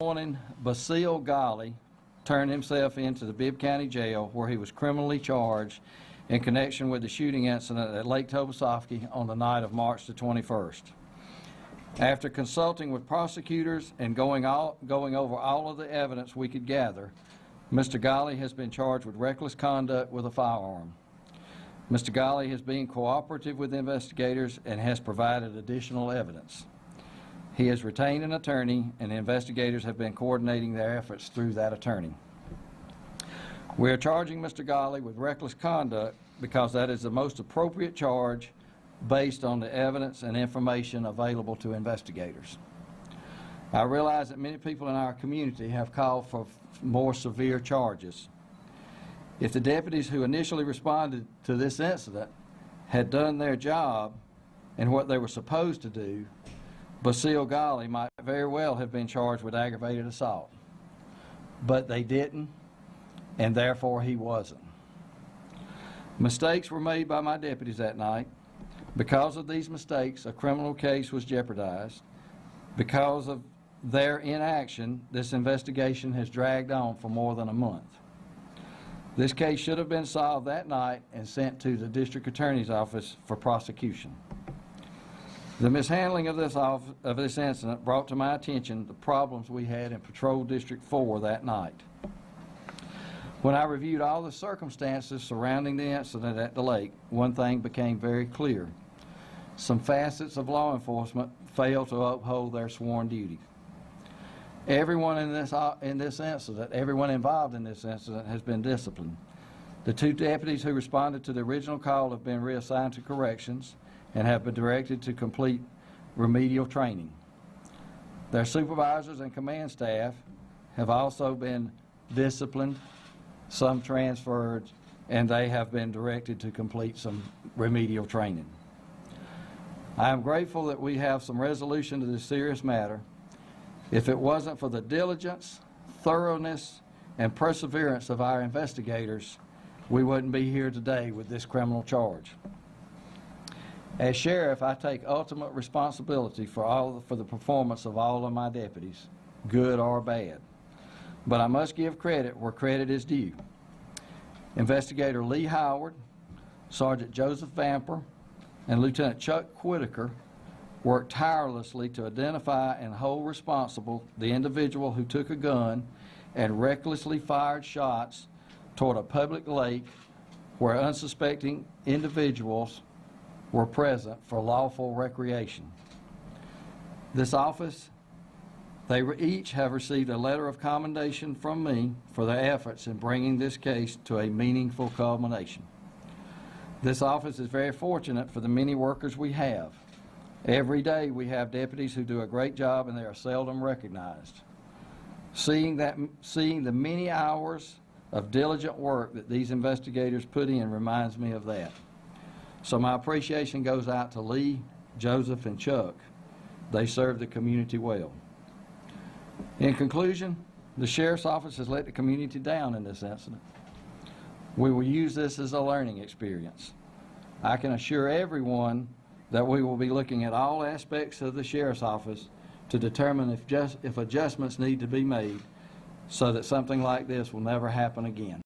morning, Basil Golly turned himself into the Bibb County Jail, where he was criminally charged in connection with the shooting incident at Lake Tobesofkee on the night of March the 21st. After consulting with prosecutors and going over all of the evidence we could gather, Mr. Golly has been charged with reckless conduct with a firearm. Mr. Golly has been cooperative with investigators and has provided additional evidence. He has retained an attorney, and the investigators have been coordinating their efforts through that attorney. We are charging Mr. Golly with reckless conduct because that is the most appropriate charge based on the evidence and information available to investigators. I realize that many people in our community have called for more severe charges. If the deputies who initially responded to this incident had done their job and what they were supposed to do, Basil Golly might very well have been charged with aggravated assault. But they didn't, and therefore he wasn't. Mistakes were made by my deputies that night. Because of these mistakes, a criminal case was jeopardized. Because of their inaction, this investigation has dragged on for more than a month. This case should have been solved that night and sent to the district attorney's office for prosecution. The mishandling of this incident brought to my attention the problems we had in Patrol District 4 that night. When I reviewed all the circumstances surrounding the incident at the lake, one thing became very clear. Some facets of law enforcement failed to uphold their sworn duty. Everyone involved in this incident has been disciplined. The two deputies who responded to the original call have been reassigned to corrections and have been directed to complete remedial training. Their supervisors and command staff have also been disciplined, some transferred, and they have been directed to complete some remedial training. I am grateful that we have some resolution to this serious matter. If it wasn't for the diligence, thoroughness, and perseverance of our investigators, we wouldn't be here today with this criminal charge. As sheriff, I take ultimate responsibility for the performance of all of my deputies, good or bad. But I must give credit where credit is due. Investigator Lee Howard, Sergeant Joseph Vamper, and Lieutenant Chuck Whitaker worked tirelessly to identify and hold responsible the individual who took a gun and recklessly fired shots toward a public lake where unsuspecting individuals were present for lawful recreation. This office, they each have received a letter of commendation from me for their efforts in bringing this case to a meaningful culmination. This office is very fortunate for the many workers we have. Every day we have deputies who do a great job, and they are seldom recognized. Seeing the many hours of diligent work that these investigators put in reminds me of that. So my appreciation goes out to Lee, Joseph, and Chuck. They serve the community well. In conclusion, the Sheriff's Office has let the community down in this incident. We will use this as a learning experience. I can assure everyone that we will be looking at all aspects of the Sheriff's Office to determine if adjustments need to be made so that something like this will never happen again.